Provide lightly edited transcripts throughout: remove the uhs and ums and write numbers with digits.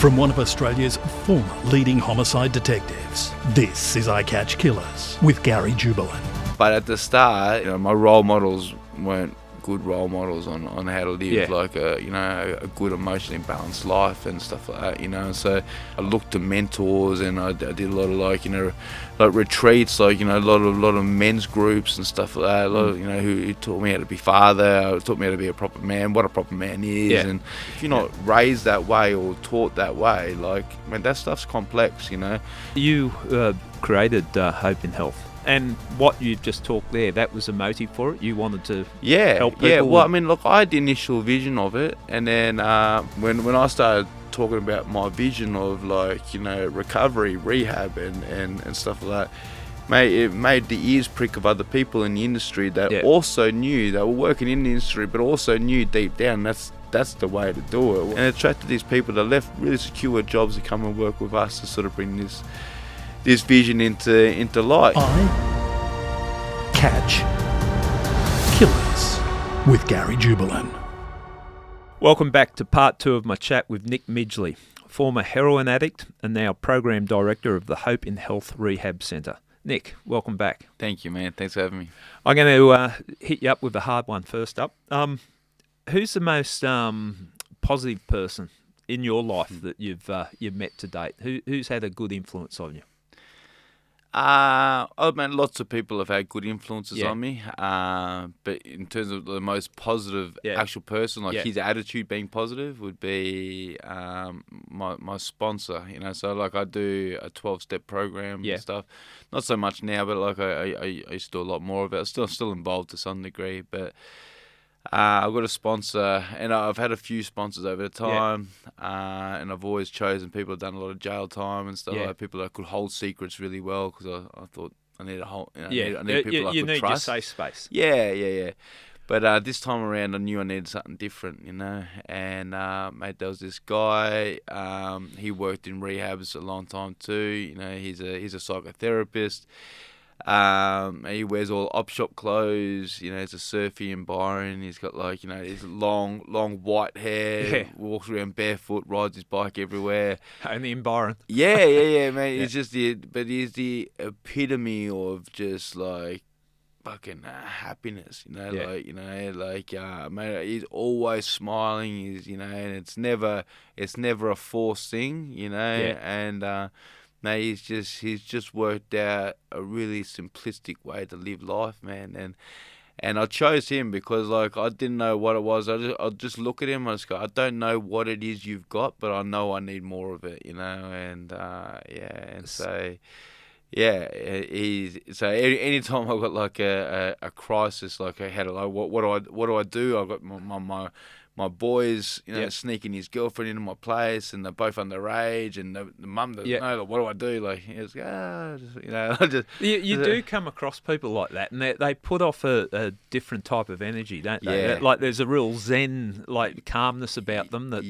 From one of Australia's former leading homicide detectives, this is icatchkillers with Gary Jubelin. But at the start, my role models weren't good role models on how to live like a good emotionally balanced life and stuff like that, so I looked to mentors, and I did a lot of like retreats, like a lot of men's groups and stuff like that, a lot of, who taught me how to be father, taught me how to be a proper man, what a proper man is. And if you're not raised that way or taught that way, that stuff's complex. You created Hope in Health. And what you've just talked there, that was a motive for it? You wanted to help people? Yeah, well, I had the initial vision of it, and then when I started talking about my vision of, recovery, rehab, and stuff like that, it made the ears prick of other people in the industry that also knew, they were working in the industry, but also knew deep down that's the way to do it. And it attracted these people that left really secure jobs to come and work with us to sort of bring this vision into light. Icatchkillers with Gary Jubelin. Welcome back to part 2 of my chat with Nick Midgley, former heroin addict and now program director of the Hope in Health Rehab Centre. Nick, welcome back. Thank you, man. Thanks for having me. I'm going to hit you up with a hard one first up. Who's the most positive person in your life that you've met to date? Who's had a good influence on you? Lots of people have had good influences on me, but in terms of the most positive actual person, his attitude being positive, would be my sponsor. So I do a 12-step program and stuff. Not so much now, but I used to do a lot more of it. I'm still involved to some degree, but I've got a sponsor, and I've had a few sponsors over the time, and I've always chosen people who've done a lot of jail time and stuff, like people that could hold secrets really well, because I thought I need a whole, I need people I could trust. You need your safe space. Yeah. But this time around, I knew I needed something different, and mate, there was this guy, he worked in rehabs a long time too, he's a psychotherapist. He wears all op shop clothes, he's a surfy in Byron, he's got his long white hair, walks around barefoot, rides his bike everywhere. Only in Byron. Yeah, man. He's just he's the epitome of just fucking happiness, mate, he's always smiling, and it's never a forced thing, and he's just worked out a really simplistic way to live life, man, and I chose him because I didn't know what it was. I'd just look at him and I just go, I don't know what it is you've got, but I know I need more of it, anytime I've got a crisis, what do I do? I've got my boys, sneaking his girlfriend into my place, and they're both underage, and the mum doesn't know. What do I do? You do come across people like that, and they put off a different type of energy, don't they? Yeah. There's a real zen, calmness about them. That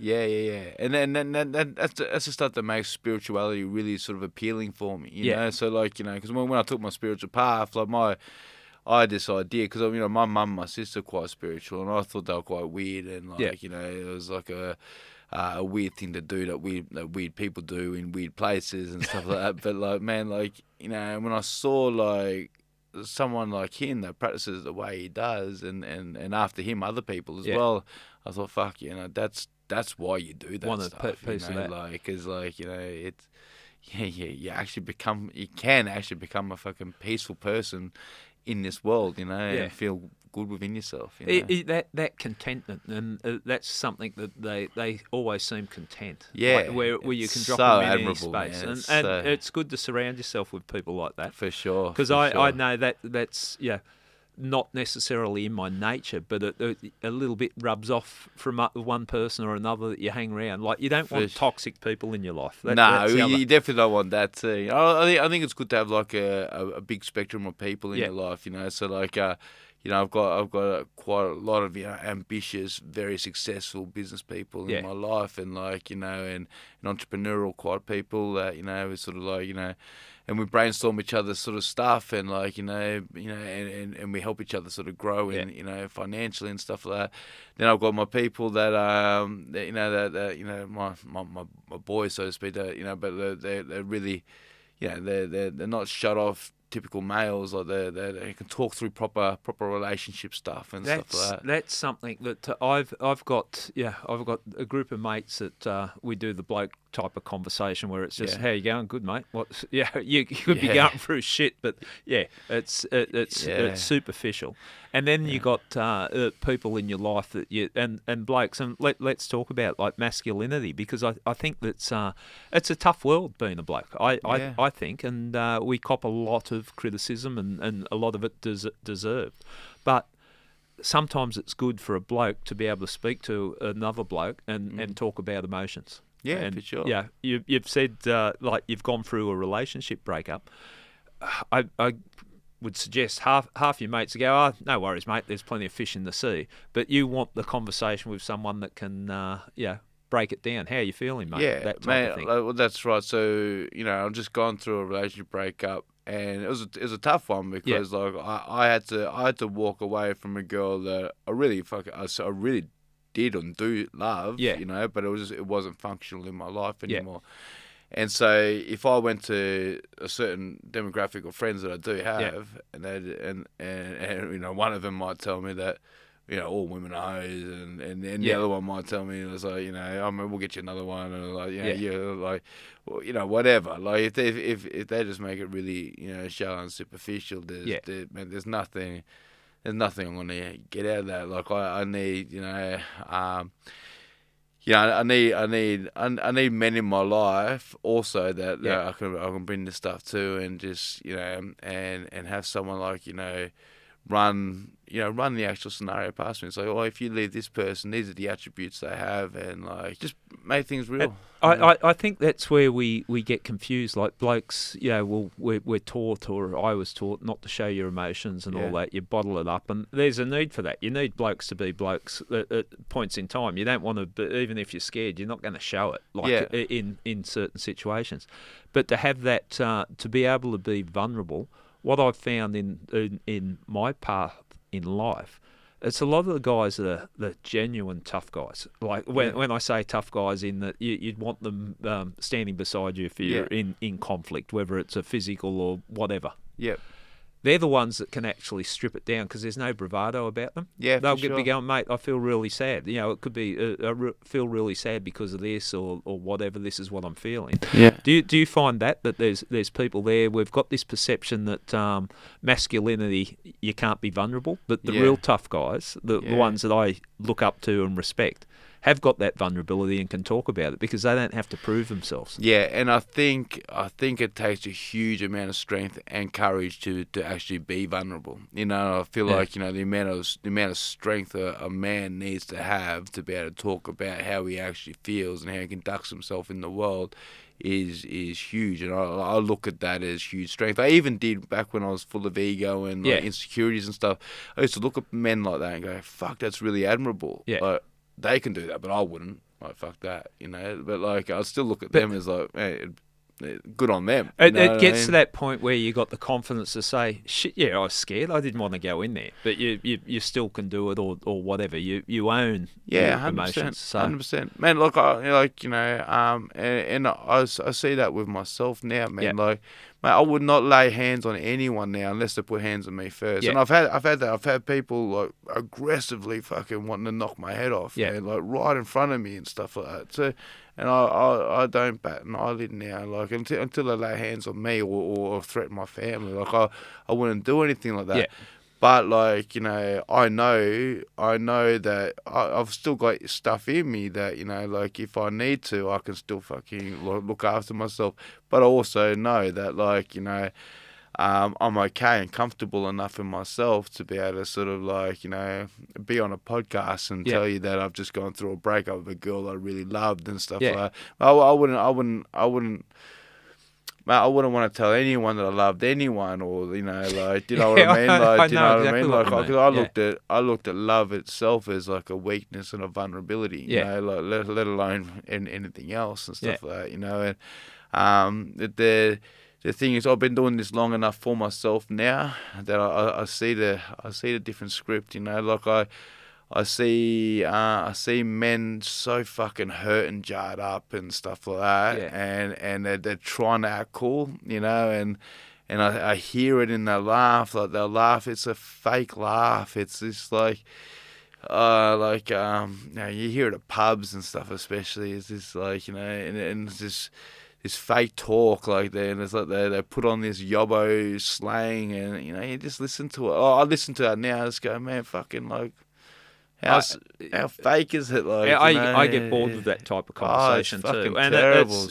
Yeah. And then that's the stuff that makes spirituality really sort of appealing for me. You know, so because when I took my spiritual path, I had this idea, because my mum and my sister are quite spiritual, and I thought they were quite weird, and it was a weird thing to do that weird people do in weird places and stuff like that. But when I saw someone like him that practices the way he does, and after him other people as well, I thought, fuck, that's why you do that stuff. Piece of that. Because it's you can actually become a fucking peaceful person in this world, and feel good within yourself. That contentment, and that's something that they always seem content. Where you can drop them in any space, and it's good to surround yourself with people like that. For sure. Because I know that's not necessarily in my nature, but a little bit rubs off from one person or another that you hang around. You don't want toxic people in your life. You definitely don't want that too. I think it's good to have a big spectrum of people in your life. So I've got quite a lot of ambitious, very successful business people in my life, and and entrepreneurial quite people that we sort of and we brainstorm each other's sort of stuff, and and we help each other sort of grow in financially and stuff like that. Then I've got my people that my boys, so to speak, but they're really they're not shut off typical males, like they can talk through proper relationship stuff and stuff like that. That's something that I've got a group of mates that we do the bloke type of conversation where it's just how you going, good mate. What's you could be going through shit, but it's superficial. And then you got people in your life that and blokes, and let's talk about like masculinity, because I think that's it's a tough world being a bloke. I think, and we cop a lot of criticism and a lot of it deserved, but sometimes it's good for a bloke to be able to speak to another bloke and talk about emotions. Yeah, and, for sure. Yeah, you've said like you've gone through a relationship breakup. I would suggest half your mates go, oh, no worries, mate, there's plenty of fish in the sea. But you want the conversation with someone that can, break it down. How are you feeling, mate? Yeah, that mate, of thing. Well, that's right. So, I've just gone through a relationship breakup, and it was a tough one because I had to walk away from a girl that I really did and do love, but it wasn't functional in my life anymore. Yeah. And so if I went to a certain demographic of friends that I do have, and one of them might tell me that all women are hoes, and the other one might tell me it's like we'll get you another one, and whatever. Like if they just make it really shallow and superficial, there's nothing I'm gonna get out of that. Like I need I need men in my life also that I can bring this stuff to, and just and have someone like run the actual scenario past me. It's like, if you leave this person, these are the attributes they have, and just make things real. I think that's where we get confused. Like blokes, we're taught, or I was taught, not to show your emotions and all that. You bottle it up, and there's a need for that. You need blokes to be blokes at points in time. You don't want to, even if you're scared, you're not going to show it. In certain situations, but to have that, to be able to be vulnerable. What I've found in my path in life, it's a lot of the guys that are the genuine tough guys. Like when I say tough guys, in that you'd want them standing beside you if you're in conflict, whether it's a physical or whatever. Yep. They're the ones that can actually strip it down because there's no bravado about them. Yeah, they'll be going, mate, I feel really sad. It could be I feel really sad because of this or whatever. This is what I'm feeling. Yeah. Do you find that there's people there? We've got this perception that masculinity, you can't be vulnerable, but the real tough guys, the ones that I look up to and respect, have got that vulnerability and can talk about it because they don't have to prove themselves. Yeah, and I think it takes a huge amount of strength and courage to actually be vulnerable. I feel like the amount of strength a man needs to have to be able to talk about how he actually feels and how he conducts himself in the world is huge, and I look at that as huge strength. I even did back when I was full of ego and insecurities and stuff. I used to look at men like that and go, "Fuck, that's really admirable." Yeah. Like, they can do that, but I wouldn't. Like, fuck that, But I'd still look at them as like, hey, good on them. It gets to that point where you got the confidence to say, shit, I was scared. I didn't want to go in there, but you still can do it, or whatever. You own your 100%, emotions. So. 100%, man. Look, and I see that with myself now, man. Yeah. Like, mate, I would not lay hands on anyone now unless they put hands on me first. Yeah. And I've had that. I've had people like aggressively fucking wanting to knock my head off, man, like right in front of me and stuff like that. So, and I don't bat an eyelid now, like until they lay hands on me or threaten my family. Like I wouldn't do anything like that. Yeah. But I know that I've still got stuff in me that if I need to, I can still fucking look after myself. But I also know that I'm okay and comfortable enough in myself to be able to sort of be on a podcast and tell you that I've just gone through a breakup with a girl I really loved and stuff like that. I wouldn't mate, I wouldn't want to tell anyone that I loved anyone, or you know, like, do you know what I mean? Like, do you know what I mean? Like, because I looked at love itself as like a weakness and a vulnerability, you know, like let alone anything else and stuff like that, you know. And the thing is, I've been doing this long enough for myself now that I see the different script, you know. Like I see men so fucking hurt and jarred up and stuff like that, and they're trying to act cool, you know, and I hear it in their laugh, like they'll laugh. It's a fake laugh. It's just like you know, you hear it at pubs and stuff, especially. It's just like, you know, and it's just this fake talk, like and it's like they put on this yobbo slang, and you know, you just listen to it. I listen to it now. I just go, man, fucking like. How fake is it? Like, I get bored with that type of conversation too, and terrible.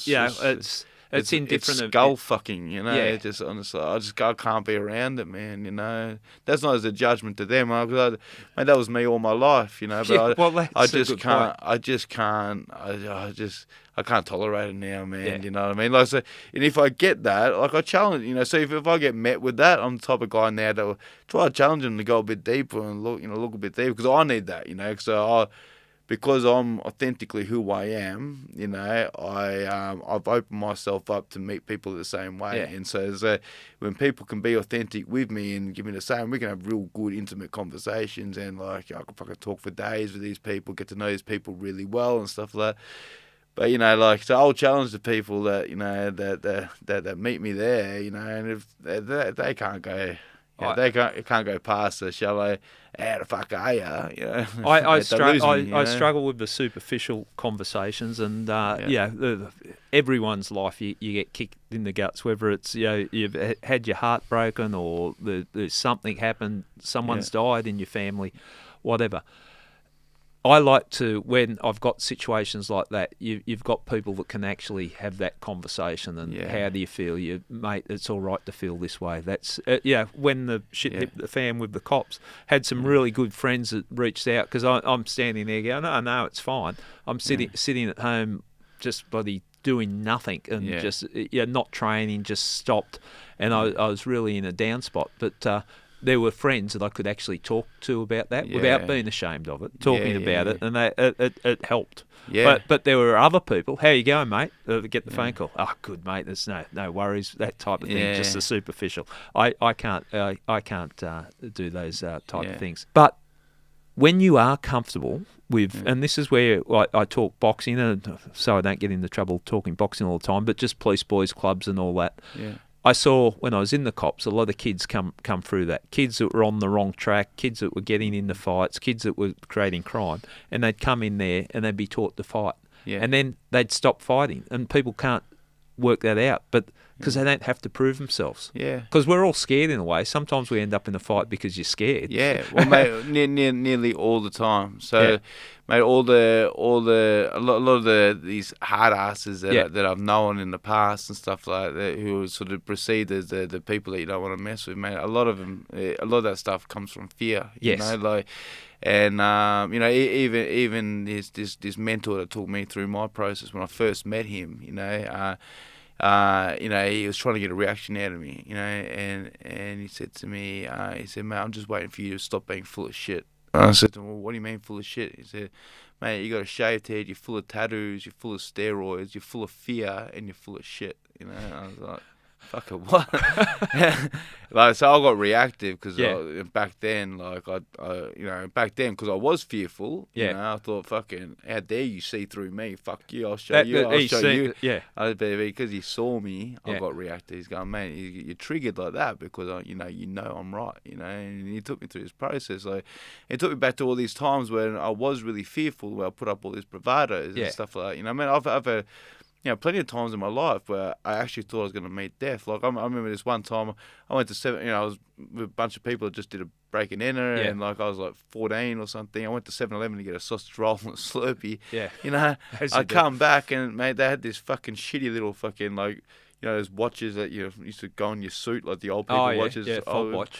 It's indifferent. It's skull fucking, you know. It's just honestly, I can't be around it, man. You know, that's not as a judgment to them. Mate, that was me all my life, you know. But I just can't. I can't tolerate it now, man. Yeah. You know what I mean? Like, so, and if I get that, like, I challenge, you know. So if I get met with that, I'm the type of guy now that will try to challenge them to go a bit deeper and look a bit deeper, because I need that, you know. Because I'm authentically who I am, you know, I've opened myself up to meet people the same way. And so when people can be authentic with me and give me the same, we can have real good, intimate conversations, and like, I can fucking talk for days with these people, get to know these people really well and stuff like that. But, you know, like, so I'll challenge the people that, you know, that meet me there, you know, and if they can't go... Yeah, they can't go past the shallow, how the fuck are you? You know? I struggle with the superficial conversations, and everyone's life you get kicked in the guts, whether it's, you know, you've had your heart broken, or there's something happened, someone's died in your family, whatever. I like to, when I've got situations like that, you've got people that can actually have that conversation, and how do you feel? Mate, it's all right to feel this way. That's, when the shit hit the fan with the cops, had some really good friends that reached out, because I'm standing there going, no, it's fine. I'm sitting at home just bloody doing nothing, and just not training, just stopped, and I was really in a down spot. But there were friends that I could actually talk to about that without being ashamed of it, talking about it, and it helped. Yeah. But there were other people. How you going, mate? Get the phone call. Oh, good, mate. There's no worries. That type of thing. Just the superficial. I can't do those type of things. But when you are comfortable with, and this is where I talk boxing, and so I don't get into trouble talking boxing all the time, but just police boys clubs and all that. Yeah. I saw, when I was in the cops, a lot of kids come through that. Kids that were on the wrong track, kids that were getting into fights, kids that were creating crime, and they'd come in there and they'd be taught to fight. Yeah. And then they'd stop fighting, and people can't work that out, but because they don't have to prove themselves. Yeah. Because we're all scared in a way. Sometimes we end up in a fight because you're scared. Yeah. Well, mate, nearly all the time. So, mate, a lot of these hard asses that I've known in the past and stuff like that, who sort of perceived as the people that you don't want to mess with, mate. A lot of that stuff comes from fear. Yes. You know, like. And you know, even this mentor that took me through my process when I first met him, you know, he was trying to get a reaction out of me, you know, and he said to me, he said, mate, I'm just waiting for you to stop being full of shit. And I said to him, well, what do you mean full of shit? He said, mate, you got a shaved head, you're full of tattoos, you're full of steroids, you're full of fear, and you're full of shit, you know. And I was like, fuck it, what? Like, so I got reactive because back then, like because I was fearful. You know, I thought, fucking, how dare you see through me? Fuck you, I'll show you. I'll show you. Yeah. Because he saw me, I got reactive. He's going, man, you're triggered like that because you know I'm right. You know, and he took me through this process. Like, it took me back to all these times when I was really fearful, where I put up all these bravados and stuff like that. You know, I mean, I've had, you know, plenty of times in my life where I actually thought I was going to meet death. Like, I remember this one time I went to I was with a bunch of people that just did a break and enter, and like I was like 14 or something. I went to 7-Eleven to get a sausage roll and a Slurpee. Yeah. You know, I come back and, mate, they had this fucking shitty little fucking, like, you know, those watches that you used to go on your suit, like the old people watches. Yeah, fob watch.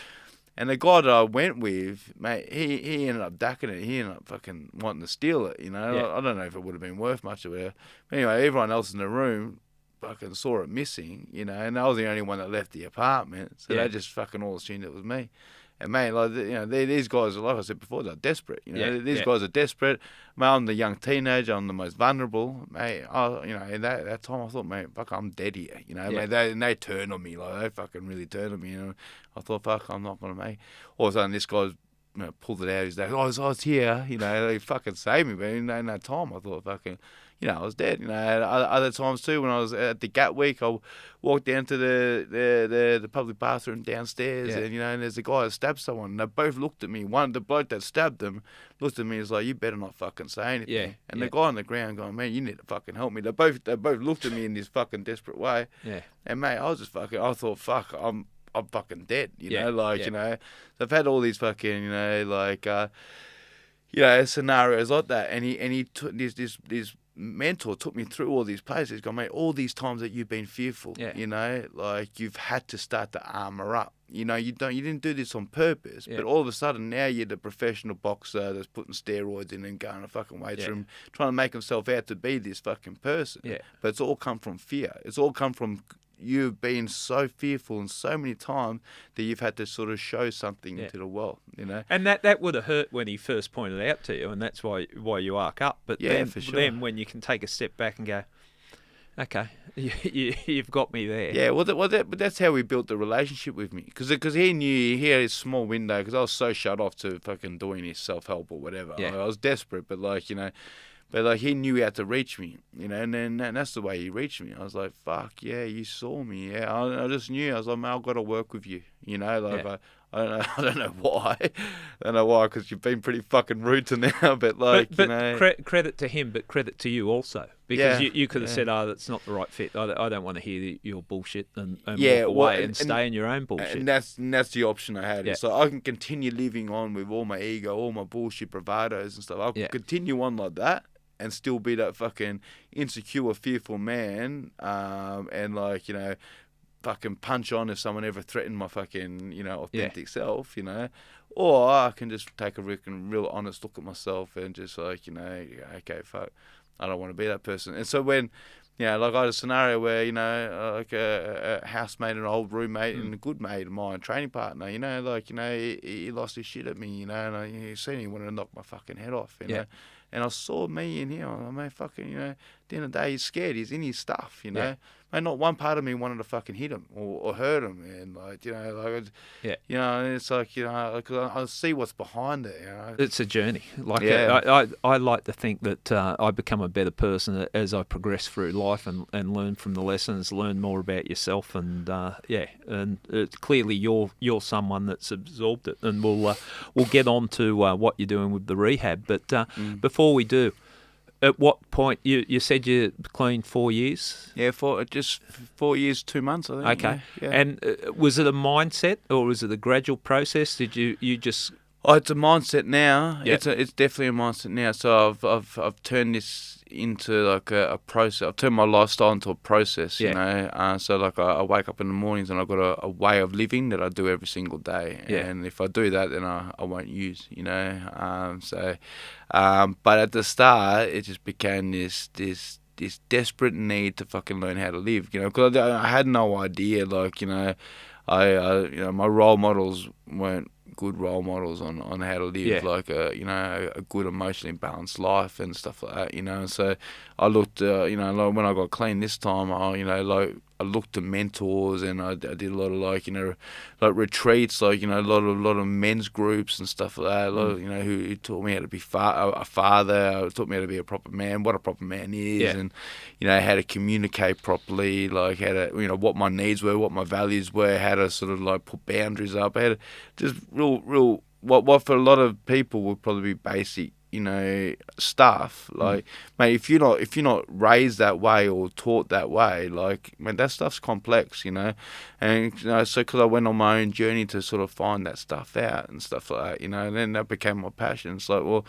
And the guy that I went with, mate, he ended up ducking it. He ended up fucking wanting to steal it, you know. Yeah. I don't know if it would have been worth much of it. Anyway, everyone else in the room fucking saw it missing, you know, and I was the only one that left the apartment, so they just fucking all assumed it was me. And mate, like, you know, these guys, like I said before, they're desperate. You know, these guys are desperate. Mate, I'm the young teenager. I'm the most vulnerable. Mate, you know, in that time, I thought, mate, fuck, I'm dead here. You know, mate, they turned on me. Like, they fucking really turned on me. You know, I thought, fuck, I'm not gonna make. All of a sudden, this guy's pulled it out. He's like, I was here. You know, they fucking saved me. But in that time, I thought, fucking, you know, I was dead. You know, other times too, when I was at the Gat Week, I walked down to the public bathroom downstairs, and you know, and there's a guy that stabbed someone. And they both looked at me. The bloke that stabbed them looked at me and was like, "You better not fucking say anything." And the guy on the ground going, "Man, you need to fucking help me." They both looked at me in this fucking desperate way. Yeah. And mate, I was just fucking. I thought, fuck, I'm fucking dead. You know, like you know, I've had all these fucking, you know, like you know, scenarios like that, and he took this mentor took me through all these places. He's gone, mate, all these times that you've been fearful, you know, like you've had to start to armor up. You know, you didn't do this on purpose, but all of a sudden now you're the professional boxer that's putting steroids in and going to fucking weight room, trying to make himself out to be this fucking person. Yeah. But it's all come from fear. It's all come from you've been so fearful and so many times that you've had to sort of show something to the world, you know. And that would have hurt when he first pointed it out to you, and that's why you arc up. But then, for sure. Then when you can take a step back and go, okay, you've got me there. Yeah, but that's how we built the relationship with me, because he knew he had his small window, because I was so shut off to fucking doing his self-help or whatever. Yeah. I was desperate, but like, you know. But like he knew how to reach me, you know, and that's the way he reached me. I was like, "Fuck yeah, you saw me, yeah." I just knew. I was like, "Man, I've got to work with you," you know. Like I don't know why, because you've been pretty fucking rude to now. But like, but you know, credit to him, but credit to you also, because you could have said, "Oh, that's not the right fit. I don't want to hear your bullshit," and walk away and stay in your own bullshit. And that's the option I had. Yeah. So I can continue living on with all my ego, all my bullshit bravados and stuff. I can continue on like that and still be that fucking insecure, fearful man, and like, you know, fucking punch on if someone ever threatened my fucking, you know, authentic self, you know. Or I can just take a real honest look at myself and just like, you know, okay, fuck, I don't want to be that person. And so when, you know, like I had a scenario where, you know, like a housemate, an old roommate and a good mate of mine, training partner, you know, like, you know, he lost his shit at me, you know, and he seen he wanted to knock my fucking head off, you know. And I saw me in here. I mean, fucking, you know, at the end of the day, he's scared. He's in his stuff, you know. Yeah. Mate, not one part of me wanted to fucking hit him or hurt him. And, like, you know, like, you know, and it's like, you know, like, I see what's behind it, you know. It's a journey. Like, I like to think that I become a better person as I progress through life and learn from the lessons, learn more about yourself. And, clearly you're someone that's absorbed it. And we'll get on to what you're doing with the rehab. But before we do, at what point, you said you cleaned 4 years? Yeah, just 4 years, 2 months, I think. Okay. Yeah. And was it a mindset or was it a gradual process? Did you just... Oh, it's a mindset now. Yep. It's definitely a mindset now. So I've turned this into like a process. I've turned my lifestyle into a process, you know. So like I wake up in the mornings and I've got a way of living that I do every single day. Yeah. And if I do that, then I won't use, you know. But at the start, it just became this desperate need to fucking learn how to live, you know, because I had no idea, like, you know, you know, my role models weren't good role models on how to live like you know, a good emotionally balanced life and stuff like that, you know. So I looked, you know, like when I got clean this time, you know, like I looked to mentors and I did a lot of like, you know, like retreats, like, you know, a lot of men's groups and stuff like that. A lot of, you know, who taught me how to be a father, taught me how to be a proper man, what a proper man is, and, you know, how to communicate properly, like how to, you know, what my needs were, what my values were, how to sort of like put boundaries up, how to just real what for a lot of people would probably be basic, you know, stuff. Like, mate, if you're not raised that way or taught that way, like, man, that stuff's complex, you know. And, you know, so because I went on my own journey to sort of find that stuff out and stuff like that, you know, and then that became my passion. It's like, well,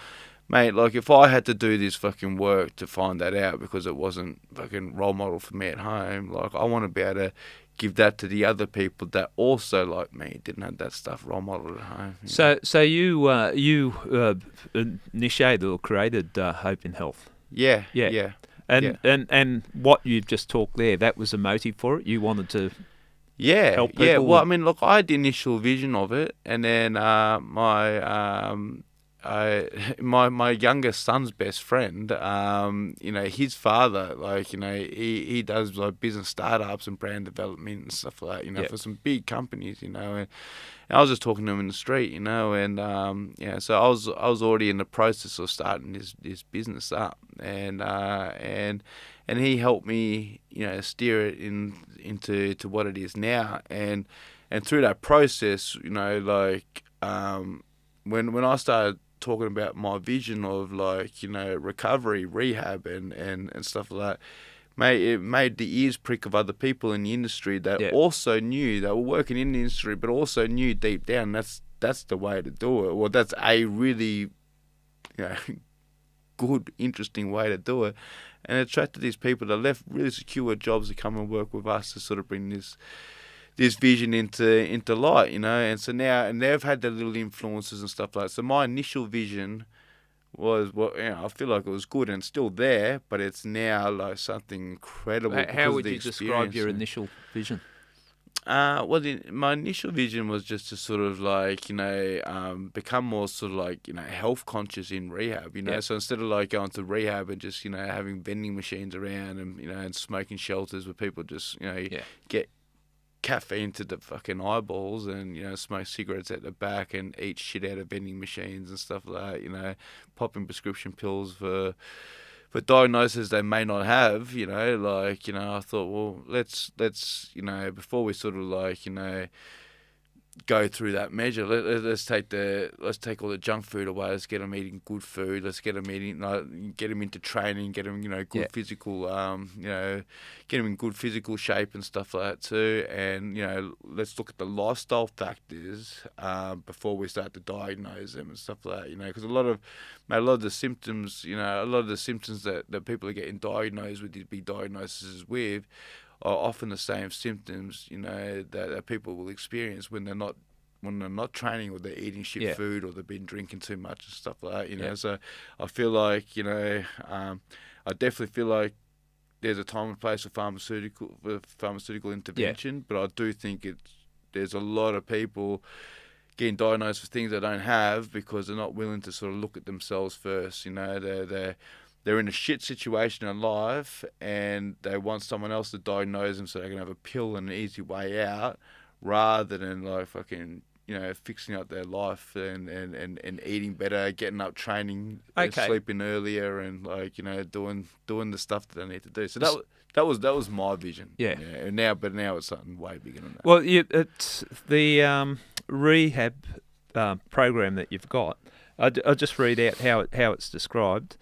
mate, like, if I had to do this fucking work to find that out because it wasn't fucking role model for me at home, like, I want to be able to give that to the other people that also, like me, didn't have that stuff role model at home. So you initiated or created Hope in Health. Yeah. And what you've just talked there, that was a motive for it. You wanted to help people. Yeah. Well, I mean, look, I had the initial vision of it, and then my youngest son's best friend, his father, he does like business startups and brand development and stuff like that, for some big companies, and I was just talking to him in the street, and so I was already in the process of starting this business up, and he helped me, steer it into what it is now, and through that process, when I started talking about my vision of recovery, rehab, and stuff like that, it made the ears prick of other people in the industry that also knew, they were working in the industry, but also knew deep down that's the way to do it. Well, that's a really good, interesting way to do it, and it attracted these people that left really secure jobs to come and work with us to sort of bring this vision into light, and so now, and they've had their little influences and stuff like that. So my initial vision was, I feel like it was good and it's still there, but it's now like something incredible. How would you describe your initial vision? My initial vision was just to sort of become more sort of health conscious in rehab, So instead of going to rehab and just, having vending machines around and smoking shelters where people just, get caffeine to the fucking eyeballs and, smoke cigarettes at the back and eat shit out of vending machines and stuff like that, popping prescription pills for diagnoses they may not have, I thought, well, let's before we sort of go through that measure, let's take all the junk food away. Let's get them eating good food. Let's get them eating, get them into training, get them, good physical, get them in good physical shape and stuff like that too. And let's look at the lifestyle factors before we start to diagnose them and stuff like that. Because a lot of the symptoms, that people are getting diagnosed with these big diagnoses with, are often the same symptoms, that people will experience when they're not training, or they're eating shit food, or they've been drinking too much and stuff like that. So I feel like, I definitely feel like there's a time and place for pharmaceutical intervention, but I do think there's a lot of people getting diagnosed with things they don't have because they're not willing to sort of look at themselves first. They're in a shit situation in life and they want someone else to diagnose them so they can have a pill and an easy way out, rather than fixing up their life and eating better, getting up, training, sleeping earlier, and doing the stuff that they need to do. So that was my vision. Yeah. But now it's something way bigger than that. Well, it's the rehab program that you've got. I'll just read out how it's described.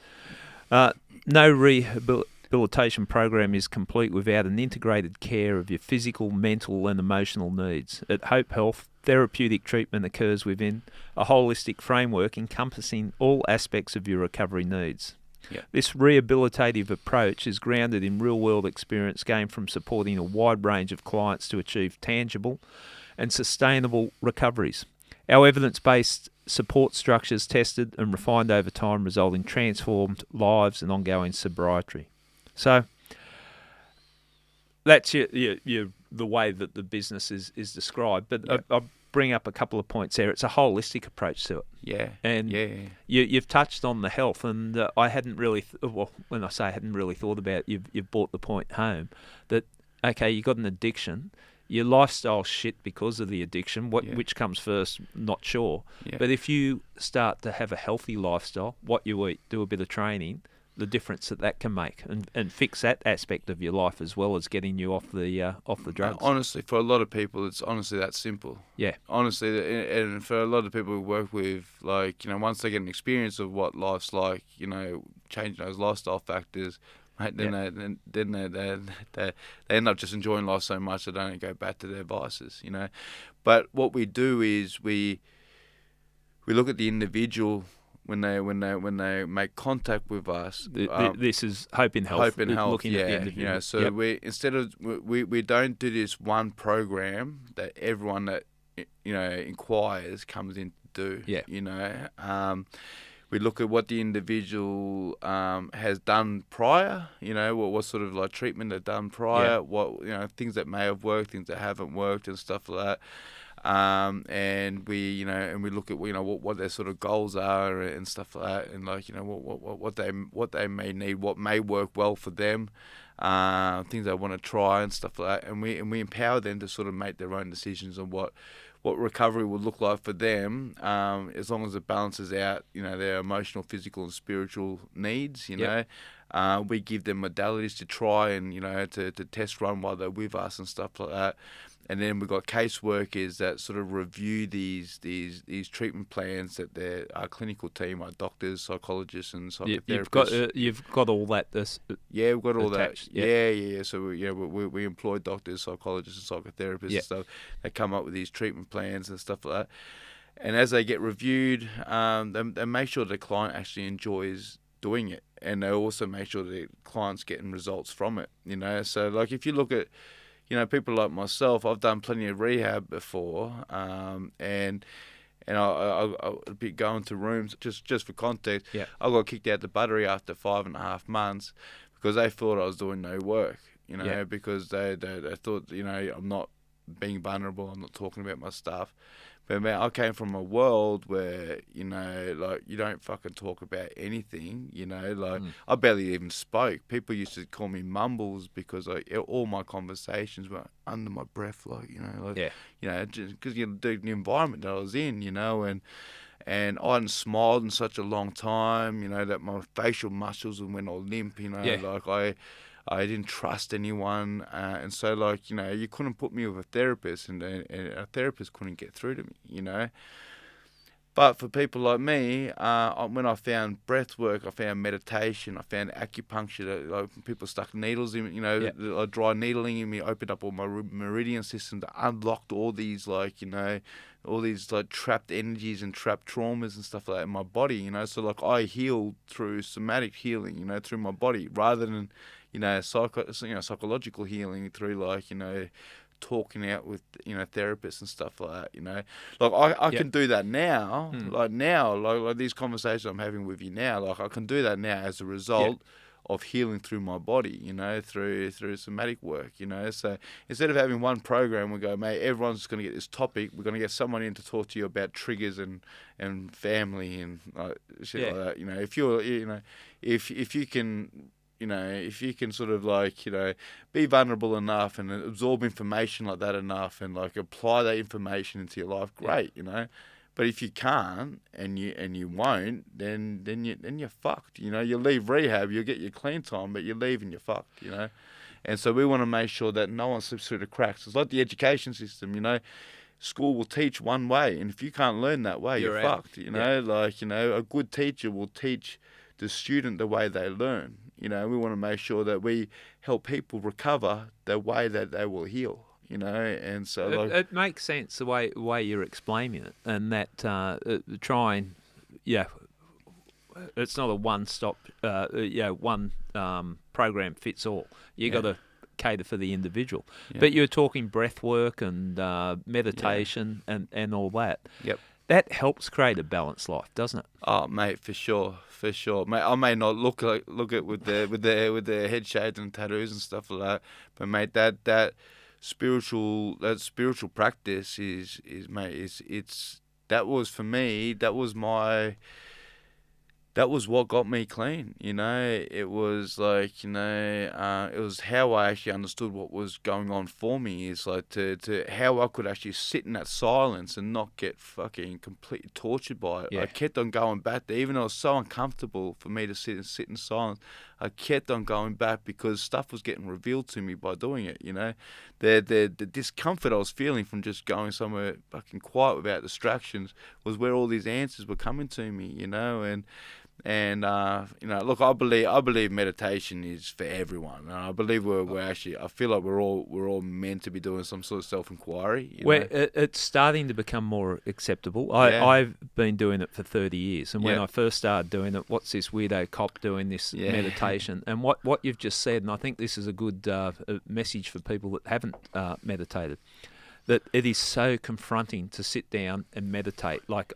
No rehabilitation program is complete without an integrated care of your physical, mental and emotional needs. At Hope Health, therapeutic treatment occurs within a holistic framework encompassing all aspects of your recovery needs. Yeah. This rehabilitative approach is grounded in real-world experience gained from supporting a wide range of clients to achieve tangible and sustainable recoveries. Our evidence-based support structures tested and refined over time result in transformed lives and ongoing sobriety. So that's the way that the business is described. But I'll bring up a couple of points there. It's a holistic approach to it. Yeah. And you've touched on the health, and I hadn't really, when I say I hadn't really thought about it, you've brought the point home that, okay, you got an addiction. Your lifestyle shit because of the addiction. Which comes first, not sure. Yeah. But if you start to have a healthy lifestyle, what you eat, do a bit of training, the difference that can make, and fix that aspect of your life as well as getting you off the drugs. Honestly, for a lot of people, it's honestly that simple. Yeah. Honestly, and for a lot of people we work with, once they get an experience of what life's like, changing those lifestyle factors. Right, then they end up just enjoying life so much they don't go back to their vices, But what we do is we look at the individual when they make contact with us. This is Hope in Health. Hope in Health, looking at the individual. So we don't do this one program that everyone that inquires comes in to do. Yeah. We look at what the individual has done prior, what sort of like treatment they've done prior, what things that may have worked, things that haven't worked, and stuff like that. And we look at what their sort of goals are and stuff like that, and like what they may need, what may work well for them, things they want to try and stuff like that, and we empower them to sort of make their own decisions on what recovery would look like for them, as long as it balances out, their emotional, physical, and spiritual needs. We give them modalities to try and to test run while they're with us and stuff like that. And then we've got caseworkers that sort of review these treatment plans that our clinical team, our doctors, psychologists, and psychotherapists. You've got all that. We've got all attached. that. Yeah. So we employ doctors, psychologists, and psychotherapists and stuff. They come up with these treatment plans and stuff like that. And as they get reviewed, they make sure the client actually enjoys doing it, and they also make sure the client's getting results from it. So like if you look at people like myself, I've done plenty of rehab before, and I'd be going to rooms, just for context, I got kicked out the Buttery after 5.5 months because they thought I was doing no work, because they thought, I'm not being vulnerable, I'm not talking about my stuff. But man, I came from a world where, like you don't fucking talk about anything, I barely even spoke. People used to call me mumbles because all my conversations were under my breath, just because the environment that I was in, and I hadn't smiled in such a long time, that my facial muscles went all limp, I didn't trust anyone, and so you couldn't put me with a therapist, and a therapist couldn't get through to me, But for people like me, when I found breath work, I found meditation, I found acupuncture, people stuck needles in me, dry needling in me, opened up all my meridian system that unlocked all these all these trapped energies and trapped traumas and stuff like that in my body, So I healed through somatic healing, through my body, rather than psychological healing through talking out with therapists and stuff like that. I can do that now. Like these conversations I'm having with you now, I can do that now as a result of healing through my body, through somatic work, So instead of having one program, we go, mate, everyone's just going to get this topic. We're going to get someone in to talk to you about triggers and family and shit like that. If you're, if you can. If you can sort of be vulnerable enough and absorb information like that enough and apply that information into your life, great, But if you can't and you won't, then you're fucked. You leave rehab, you'll get your clean time, but you leave and you're fucked. And so we want to make sure that no one slips through the cracks. It's like the education system. School will teach one way, and if you can't learn that way, you're fucked. A good teacher will teach the student the way they learn. We want to make sure that we help people recover the way that they will heal, and so it makes sense the way you're explaining it, and that it's not a one-stop, one program fits all. You got to cater for the individual. But you're talking breath work and meditation and all that. Yep. That helps create a balanced life, doesn't it? Oh, mate, for sure. Mate, I may not look it with their head shaved and tattoos and stuff like that, but mate, that spiritual practice is that was for me. That was what got me clean, It was it was how I actually understood what was going on for me. Is to how I could actually sit in that silence and not get fucking completely tortured by it. I kept on going back there, even though it was so uncomfortable for me to sit in silence. I kept on going back because stuff was getting revealed to me by doing it. The discomfort I was feeling from just going somewhere fucking quiet without distractions was where all these answers were coming to me. And look, I believe meditation is for everyone. And I believe we're actually. I feel like we're all meant to be doing some sort of self-inquiry. It's starting to become more acceptable. I've been doing it for 30 years, and when I first started doing it, what's this weirdo cop doing this meditation? And what you've just said, and I think this is a good message for people that haven't meditated. that it is so confronting to sit down and meditate. Like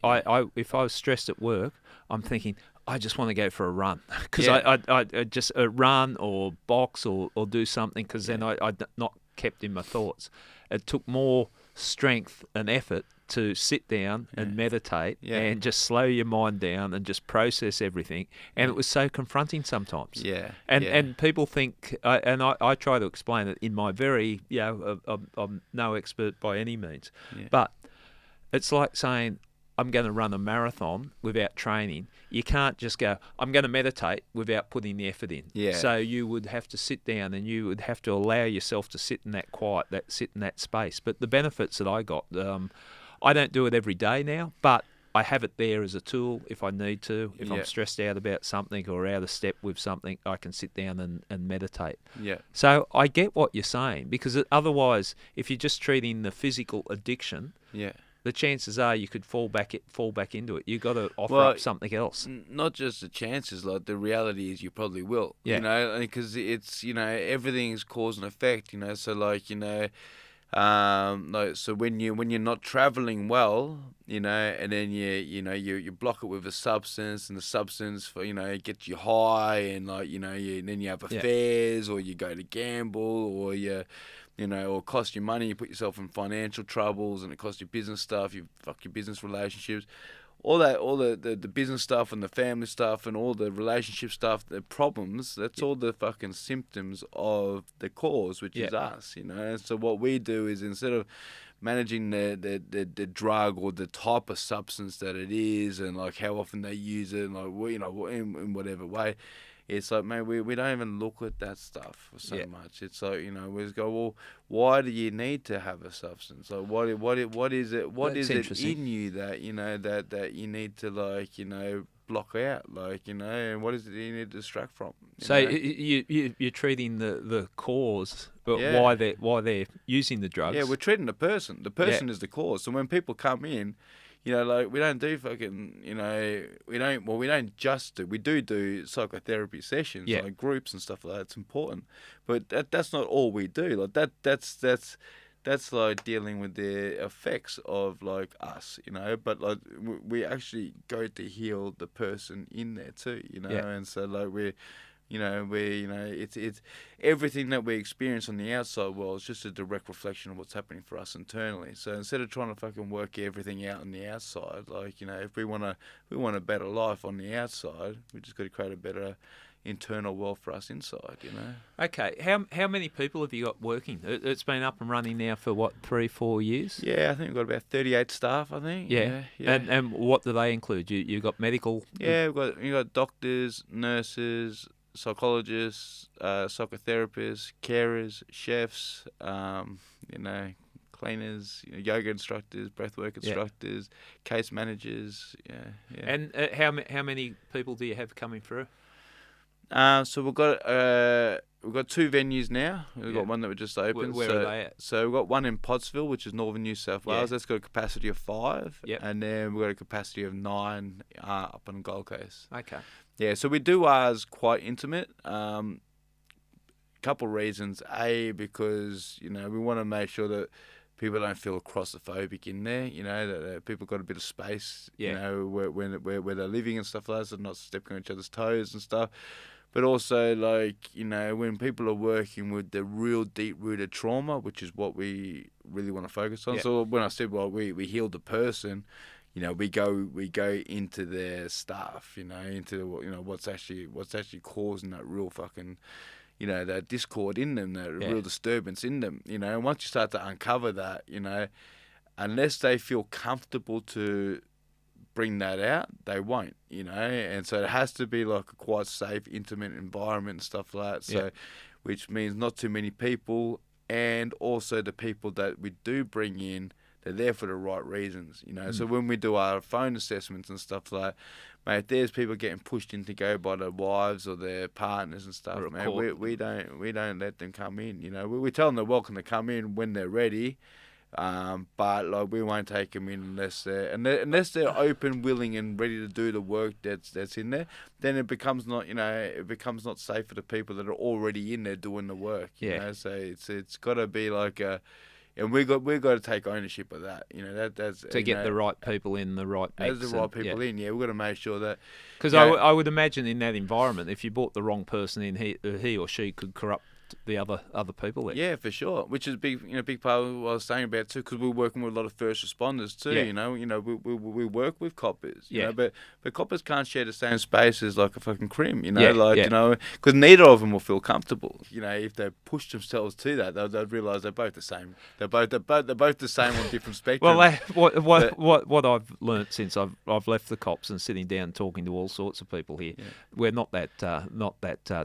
if I was stressed at work, I'm thinking, I just want to go for a run because I just run or box or do something because then I'd not kept in my thoughts. It took more strength and effort to sit down and meditate and just slow your mind down and just process everything. And it was so confronting sometimes. And people think, and I try to explain it in my very, I'm no expert by any means, but it's like saying, I'm going to run a marathon without training. You can't just go, I'm going to meditate without putting the effort in. So you would have to sit down and you would have to allow yourself to sit in that quiet, sit in that space. But the benefits that I got, I don't do it every day now, but I have it there as a tool if I need to. If I'm stressed out about something or out of step with something, I can sit down and meditate. So I get what you're saying, because otherwise, if you're just treating the physical addiction, the chances are you could fall back into it. You've got to offer up something else. Not just the chances, like the reality is you probably will. You know, because it's, everything's cause and effect. So like so when you're not traveling well, and then you block it with a substance, and the substance gets you high, and then you have affairs, or you go to gamble, or or cost you money, you put yourself in financial troubles, and it costs you business stuff, you fuck your business relationships, all the business stuff and the family stuff and all the relationship stuff, the problems, that's all the fucking symptoms of the cause, which is us, And so what we do is, instead of managing the drug or the type of substance that it is, and like how often they use it, and like in whatever way, it's like, man, we don't even look at that stuff so much. It's like, we just go, well, why do you need to have a substance? Like, what is it? What is it in you that that you need to block out? And what is it you need to distract from? So you're treating the cause, but why they're using the drugs? Yeah, we're treating the person. The person is the cause. So when people come in, we don't do fucking, we don't just do, we do psychotherapy sessions, like groups and stuff like that. It's important, but that's not all we do. Like that's like dealing with the effects of like us, but like we actually go to heal the person in there too, and so like it's everything that we experience on the outside world is just a direct reflection of what's happening for us internally. So instead of trying to fucking work everything out on the outside, like, if we want a better life on the outside, we just got to create a better internal world for us inside, Okay, how many people have you got working? It's been up and running now for what, 3-4 years? Yeah, I think we've got about 38 staff, I think. Yeah. And what do they include? You've got medical? Yeah, we've got doctors, nurses, psychologists, psychotherapists, carers, chefs, cleaners, yoga instructors, breathwork instructors, case managers. And how many people do you have coming through? So we've got 2 venues now. We've got one that we just opened. Where are they at? So we've got one in Pottsville, which is northern New South Wales. That's got a capacity of 5. And then we've got a capacity of 9 up on Gold Coast. Okay. Yeah, so we do ours quite intimate. Couple reasons. A, because, we want to make sure that people don't feel claustrophobic in there, that people got a bit of space, where they're living and stuff like that, so they're not stepping on each other's toes and stuff. But also, like, when people are working with the real deep-rooted trauma, which is what we really want to focus on. So when I said, we heal the person, we go into their stuff, into what's actually causing that real fucking, that discord in them, that real disturbance in them, and once you start to uncover that, unless they feel comfortable to bring that out, they won't, and so it has to be like a quite safe, intimate environment and stuff like that. So, which means not too many people, and also the people that we do bring in, they're there for the right reasons, So when we do our phone assessments and stuff like that, mate, if there's people getting pushed in to go by their wives or their partners and stuff, man, we don't let them come in. We tell them they're welcome to come in when they're ready, but like we won't take them in unless they're open, willing, and ready to do the work that's in there. Then it becomes not safe for the people that are already in there doing the work. So it's got to be like a. and we got to take ownership of that. You know, that's to get the right people in the right mix. As the right people in, we've got to make sure that, because I would imagine in that environment, if you brought the wrong person in, he or she could corrupt the other people there. Yeah, for sure. Which is big part of what I was saying about too, because we're working with a lot of first responders too. Yeah. You know, we work with coppers. You know, but coppers can't share the same space as like a fucking crim. You know, you know, because neither of them will feel comfortable. You know, if they push themselves to that, they'll realise they're both the same. They're both the same on different spectrums. Well, what I've learnt since I've left the cops and sitting down talking to all sorts of people here, we're not that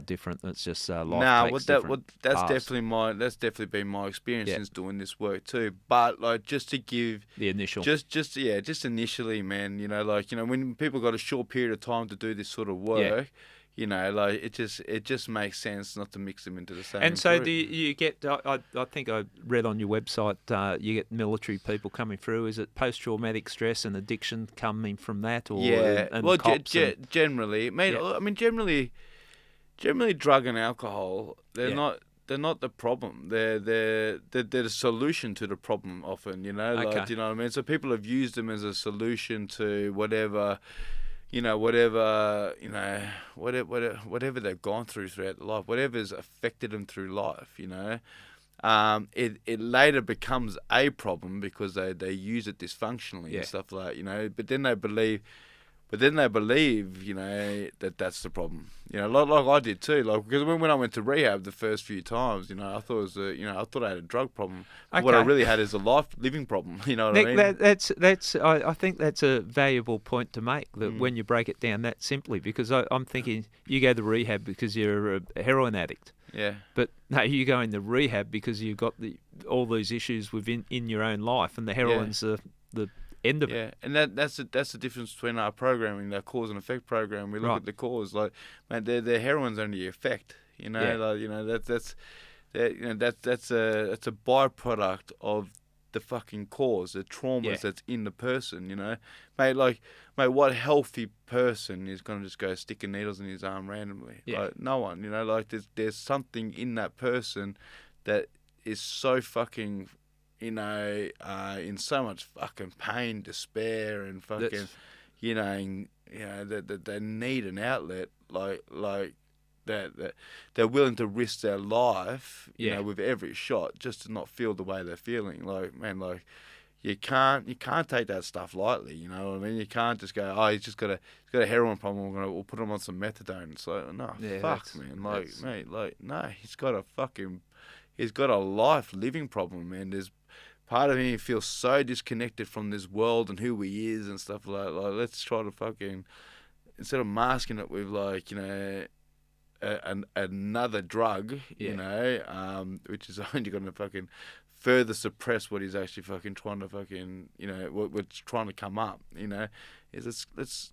different. It's just life takes different. That's definitely been my experience since doing this work too. But like, just to give the initial, just initially, man. You know, like, you know, when people got a short period of time to do this sort of work, you know, like it just makes sense not to mix them into the same. And so, do you get? I think I read on your website you get military people coming through. Is it post-traumatic stress and addiction coming from that, or generally, mate. I mean, generally, drug and alcohol, they're not the problem. They're the solution to the problem often. You know, like, do you know what I mean? So people have used them as a solution to whatever they've gone through throughout life, whatever's affected them through life. You know, it later becomes a problem because they use it dysfunctionally and stuff like that. You know, but then they believe. You know, that's the problem. You know, like I did too. Like, because when I went to rehab the first few times, you know, I thought I thought I had a drug problem. Okay. What I really had is a living problem. You know what Nick, I mean? I think that's a valuable point to make. That when you break it down that simply, because I'm thinking you go to rehab because you're a heroin addict. Yeah. But no, you go into rehab because you've got all these issues within your own life, and the heroin's the end of it. And that's the difference between our programming, our cause and effect program. We look at the cause, like, man, the heroin's only the effect. You know, like, you know, that's a byproduct of the fucking cause, the traumas that's in the person. You know, mate, what healthy person is gonna just go sticking needles in his arm randomly? Yeah. Like, no one. You know, like there's something in that person that is so fucking, you know, in so much fucking pain, despair, and fucking, you know, that they need an outlet, like that they're willing to risk their life, you know, with every shot, just to not feel the way they're feeling. Like, man, like, you can't take that stuff lightly. You know what I mean? You can't just go, oh, he's got a heroin problem. We'll put him on some methadone. It's like, no, fuck, man. Like, mate, like, no, he's got a life living problem, man. There's part of me feels so disconnected from this world and who he is and stuff like that. Like, let's try to fucking, instead of masking it with, like, you know, another drug, you know, which is only going to fucking further suppress what he's actually fucking trying to fucking, you know, what's trying to come up, you know, is let's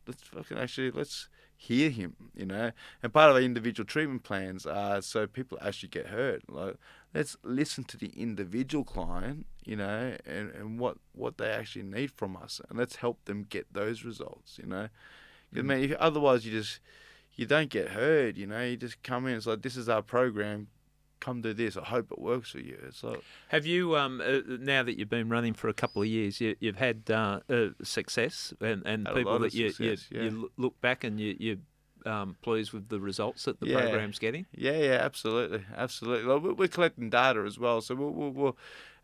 hear him, you know. And part of our individual treatment plans are so people actually get heard. Like, let's listen to the individual client, you know, and what they actually need from us, and let's help them get those results, you know. I mean, otherwise you don't get heard, you know. You just come in, it's like, this is our program, come do this, I hope it works for you. It's like, have you now that you've been running for a couple of years, you've had success and people that you look back and you're pleased with the results that the program's getting? Yeah, absolutely. Like, we're collecting data as well, so we'll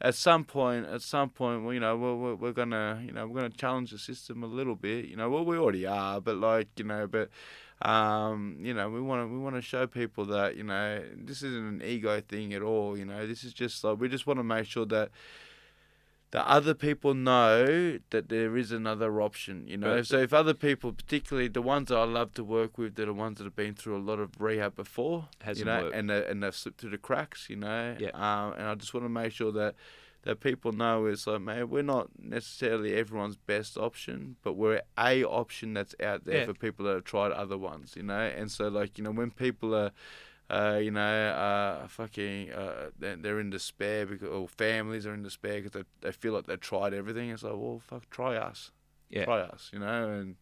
at some point, you know, we're gonna challenge the system a little bit. You know, well, we already are, but like, you know, you know, we want to show people that, you know, this isn't an ego thing at all. You know, this is just like, we just want to make sure that other people know that there is another option, you know. Right. So if other people, particularly the ones that I love to work with, that are ones that have been through a lot of rehab before, hasn't you know, worked. and they've slipped through the cracks, you know. Yeah. And I just want to make sure that people know it's like, man, we're not necessarily everyone's best option, but we're a option that's out there for people that have tried other ones, you know. And so, like, you know, when people are they're in despair or families are in despair because they feel like they've tried everything. It's like, well, fuck, try us. Yeah. Try us, you know. And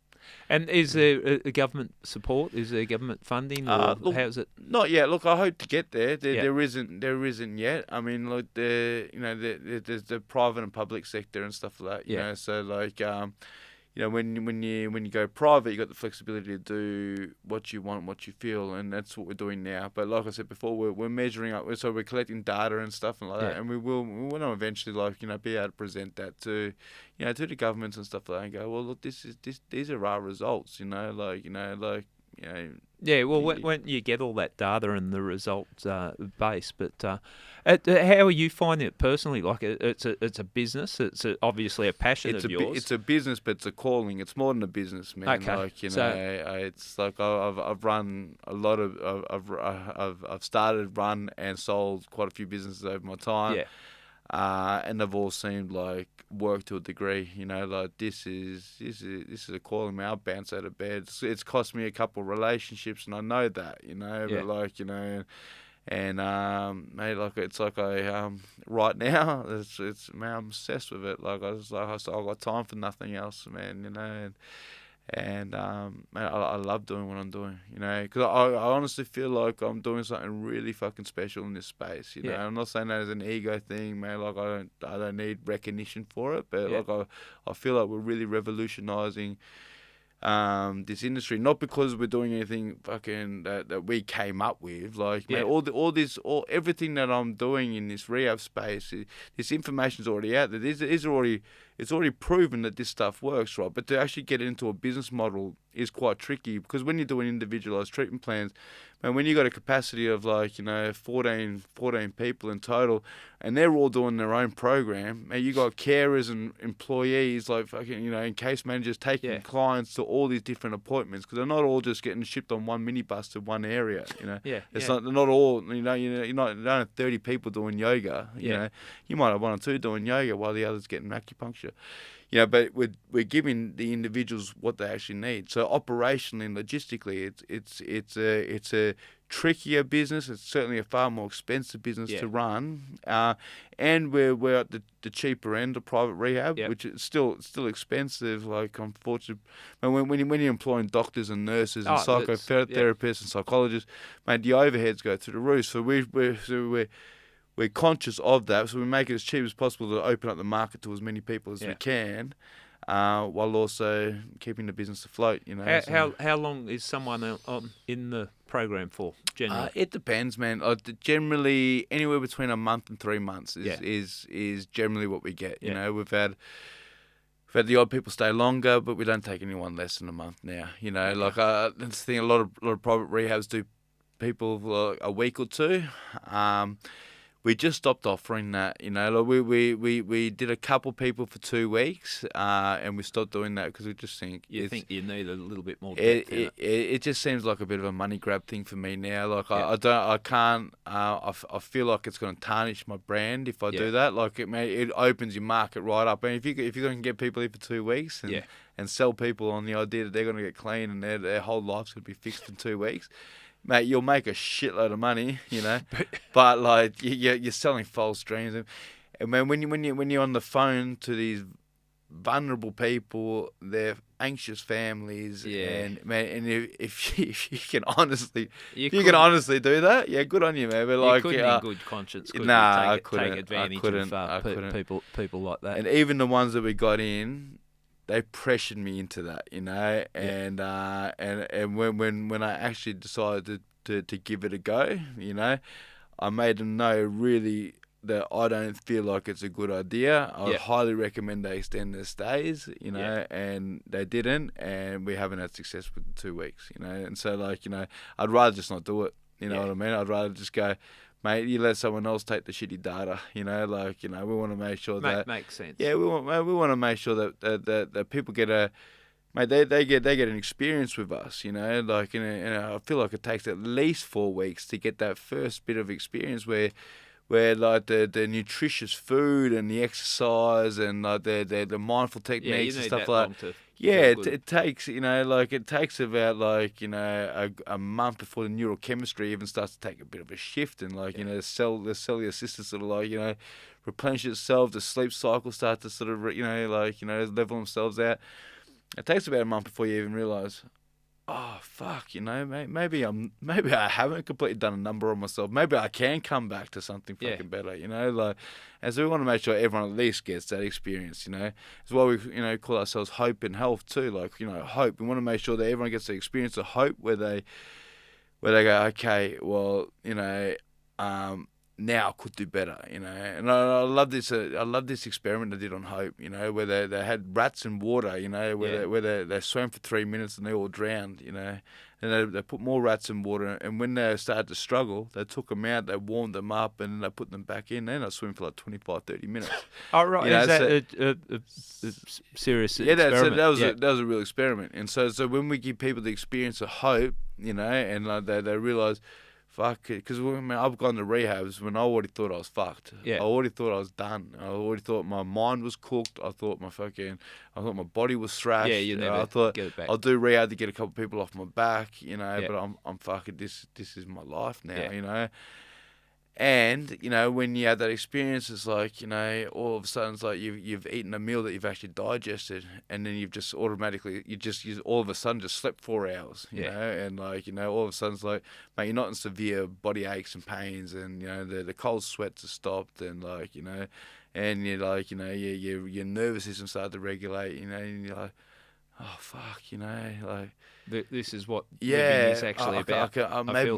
And is there a government support? Is there government funding, or look, how's it? Not yet. Look, I hope to get there. Yeah. There isn't yet. I mean, look, there's the private and public sector and stuff like that. You know, so like, when you go private, you got the flexibility to do what you want, what you feel, and that's what we're doing now. But like I said before, we're measuring up, so we're collecting data and stuff and like that, and we want to eventually be able to present that to to the governments and stuff like that, and go, well, look, these are our results, Yeah, well, when you get all that data and the results base, but how are you finding it personally? Like, it's a business. It's obviously a passion of yours. It's a business, but it's a calling. It's more than a business, man. Okay. Like, it's like I've run a lot of I've started, run, and sold quite a few businesses over my time. Yeah. And they've all seemed like work to a degree, like this is a calling, man. I'll bounce out of bed. It's cost me a couple of relationships, and I know that, but mate, like it's like right now it's man, I'm obsessed with it. Like I've got time for nothing else, man, and man, I love doing what I'm doing, because I honestly feel like I'm doing something really fucking special in this space, I'm not saying that as an ego thing, man. Like I don't need recognition for it, but like I feel like we're really revolutionizing this industry, not because we're doing anything fucking that we came up with. Like, man, everything that I'm doing in this rehab space, this information's already out there. It's already proven that this stuff works, right? But to actually get it into a business model is quite tricky, because when you're doing individualized treatment plans, man, when you got a capacity of 14 people in total, and they're all doing their own program, and you got carers and employees, like fucking, and case managers taking clients to all these different appointments, because they're not all just getting shipped on one minibus to one area, They're not all, you don't have 30 people doing yoga, You might have one or two doing yoga while the others getting acupuncture. But we're giving the individuals what they actually need. So operationally and logistically, it's a trickier business. It's certainly a far more expensive business to run, and we're at the cheaper end of private rehab, which is still expensive. Like, unfortunately, when you're employing doctors and nurses and psychotherapists and psychologists, mate, the overheads go through the roof. So we're conscious of that, so we make it as cheap as possible to open up the market to as many people as we can, while also keeping the business afloat. How long is someone in the program for generally? It depends, man. Generally, anywhere between a month and 3 months is generally what we get. We've had the odd people stay longer, but we don't take anyone less than a month now. Like that's the thing. A lot of private rehabs do people for a week or two. We just stopped offering that, Like we did a couple people for 2 weeks, and we stopped doing that because we just think you need a little bit more depth it just seems like a bit of a money grab thing for me now. Like I feel like it's going to tarnish my brand if I do that. Like it opens your market right up, and if you can get people here for 2 weeks and sell people on the idea that they're going to get clean and their whole life's going to be fixed in 2 weeks. Mate, you'll make a shitload of money, but like you're selling false dreams, and man, when you're on the phone to these vulnerable people, their anxious families, and man, and if you can honestly do that, good on you, man. But like, you couldn't in good conscience, I couldn't take advantage of people like that. And even the ones that we got in, they pressured me into that, and when I actually decided to give it a go, I made them know really that I don't feel like it's a good idea. I highly recommend they extend their stays, and they didn't, and we haven't had success with the 2 weeks, and so like, I'd rather just not do it, what I mean? I'd rather just go, mate, you let someone else take the shitty data, we want to make sure that makes sense. Yeah, we want to make sure that people get they get an experience with us, like, I feel like it takes at least 4 weeks to get that first bit of experience where like the nutritious food and the exercise and like the mindful techniques and stuff like that. It takes about like a month before the neurochemistry even starts to take a bit of a shift, and like the cellular system sort of like replenish itself. The sleep cycle starts to sort of level themselves out. It takes about a month before you even realise, oh fuck, maybe I haven't completely done a number on myself. Maybe I can come back to something fucking better, And so we want to make sure everyone at least gets that experience, It's why we, call ourselves hope and health too. Hope. We want to make sure that everyone gets the experience of hope where they go, okay, well, now I could do better, And I love this. I love this experiment I did on hope, where they had rats in water, where they swam for 3 minutes and they all drowned, And they put more rats in water, and when they started to struggle, they took them out, they warmed them up, and they put them back in. Then I swim for like 25, 30 minutes. Oh right, is that a serious experiment? That was a real experiment. And so when we give people the experience of hope, and they realise, fuck it, because I've gone to rehabs when I already thought I was fucked. Yeah. I already thought I was done. I already thought my mind was cooked. I thought my body was thrashed. Yeah, you never I thought get it back. I'll do rehab to get a couple of people off my back, But I'm fucking. This is my life now, And when you have that experience, it's like all of a sudden it's like you've eaten a meal that you've actually digested, and then you've just automatically you all of a sudden just slept 4 hours, and all of a sudden it's like, mate, you're not in severe body aches and pains, and the cold sweats are stopped, and and you're like your nervous system started to regulate, and you're like, oh fuck, This is what living is actually about.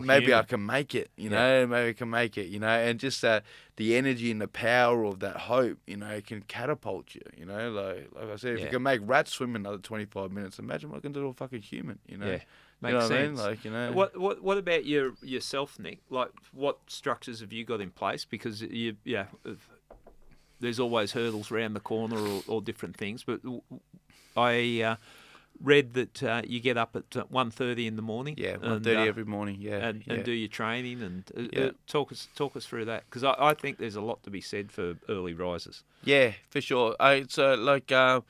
Maybe I can make it, maybe I can make it, and just that the energy and the power of that hope, can catapult you, like I said, if you can make rats swim another 25 minutes, imagine what I can do to a fucking human, Makes sense. I mean? What about yourself, Nick? Like, what structures have you got in place? Because there's always hurdles around the corner or different things, but I read that you get up at 1:30 in the morning. Yeah, 1:30 every morning. Yeah, and do your training and talk us through that, because I think there's a lot to be said for early risers. Yeah, for sure. The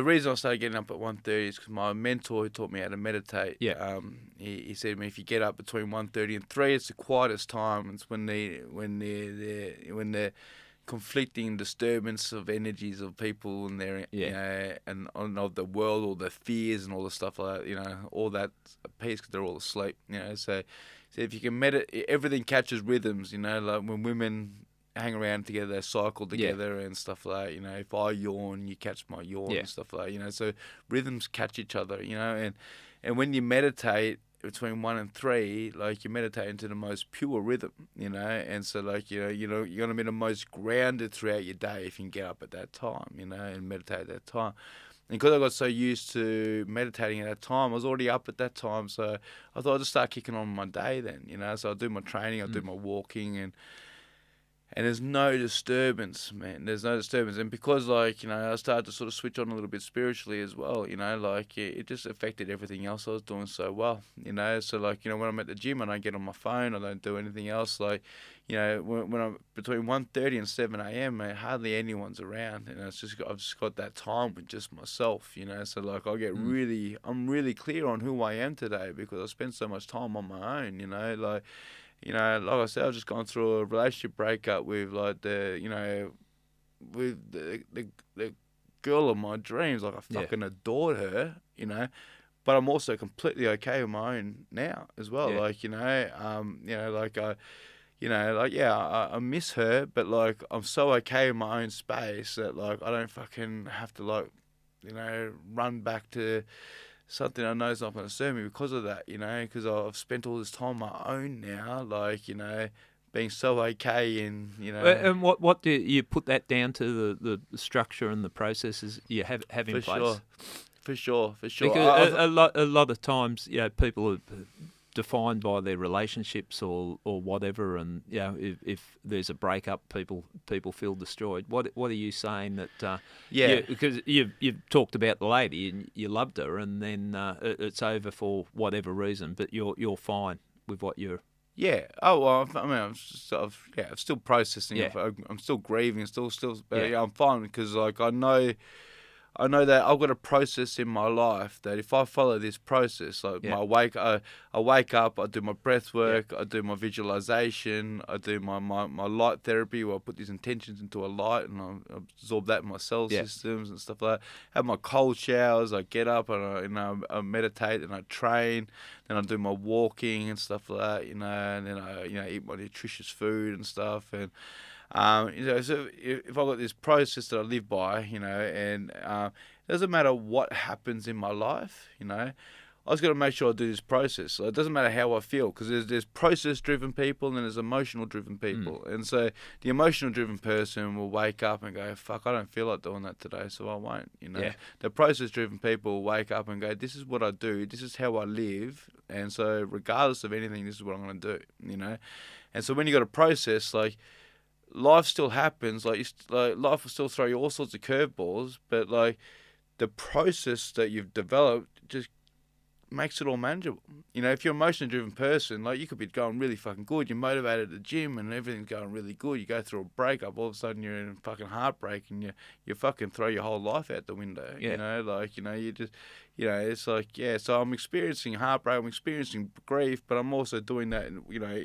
reason I started getting up at 1:30 is because my mentor who taught me how to meditate. Yeah. He said to me, if you get up between 1:30 and 3, it's the quietest time. It's when the conflicting disturbance of energies of people and their and of the world, all the fears and all the stuff like that, all that peace, because they're all asleep, so if you can meditate, everything catches rhythms, like when women hang around together, they cycle together and stuff like that, if I yawn, you catch my yawn and stuff like that, so rhythms catch each other, and when you meditate between 1 and 3, you meditate into the most pure rhythm, and so you're going to be the most grounded throughout your day if you can get up at that time, and meditate at that time. And because I got so used to meditating at that time, I was already up at that time, so I thought I'd just start kicking on my day then, so I'll do my training, I'll do my walking, and there's no disturbance, man. There's no disturbance. And because, I started to sort of switch on a little bit spiritually as well, it just affected everything else I was doing so well, So, when I'm at the gym, I don't get on my phone. I don't do anything else. When I'm between 1:30 and 7 a.m., man, hardly anyone's around. And I've just got that time with just myself, So, I'm really clear on who I am today because I spent so much time on my own, like I said, I've just gone through a relationship breakup with the girl of my dreams. I fucking adored her, but I'm also completely okay with my own now as well. I miss her, but I'm so okay in my own space that I don't fucking have to run back to something I know is not going to serve me because of that, because I've spent all this time on my own now, being so okay in, And what do you put that down to, the structure and the processes you have in place? For sure. Because a lot of times, people are defined by their relationships or whatever, and if there's a breakup, people feel destroyed. What are you saying that? Because you've talked about the lady and you loved her, and then it's over for whatever reason, but you're fine with what you're. Yeah. Oh well. I mean, I'm still processing. Yeah. I'm still grieving. Still. But I'm fine because I I know that I've got a process in my life that if I follow this process, like I wake up, I do my breath work, I do my visualization, I do my light therapy where I put these intentions into a light and I absorb that in my cell systems and stuff like that. Have my cold showers, I get up and I meditate and I train, then I do my walking and stuff like that, and then I eat my nutritious food and stuff, and so if I've got this process that I live by, and it doesn't matter what happens in my life, I just got to make sure I do this process. So it doesn't matter how I feel, because there's process-driven people and then there's emotional-driven people. And so the emotional-driven person will wake up and go, fuck, I don't feel like doing that today, so I won't, The process-driven people will wake up and go, this is what I do, this is how I live, and so regardless of anything, this is what I'm going to do, And so when you got a process, like, life still happens, like life will still throw you all sorts of curveballs, but like the process that you've developed just makes it all manageable. If you're an emotionally driven person, like you could be going really fucking good, you're motivated at the gym and everything's going really good, you go through a breakup, all of a sudden you're in fucking heartbreak and you fucking throw your whole life out the window. You just, it's like, so I'm experiencing heartbreak, I'm experiencing grief, but I'm also doing that,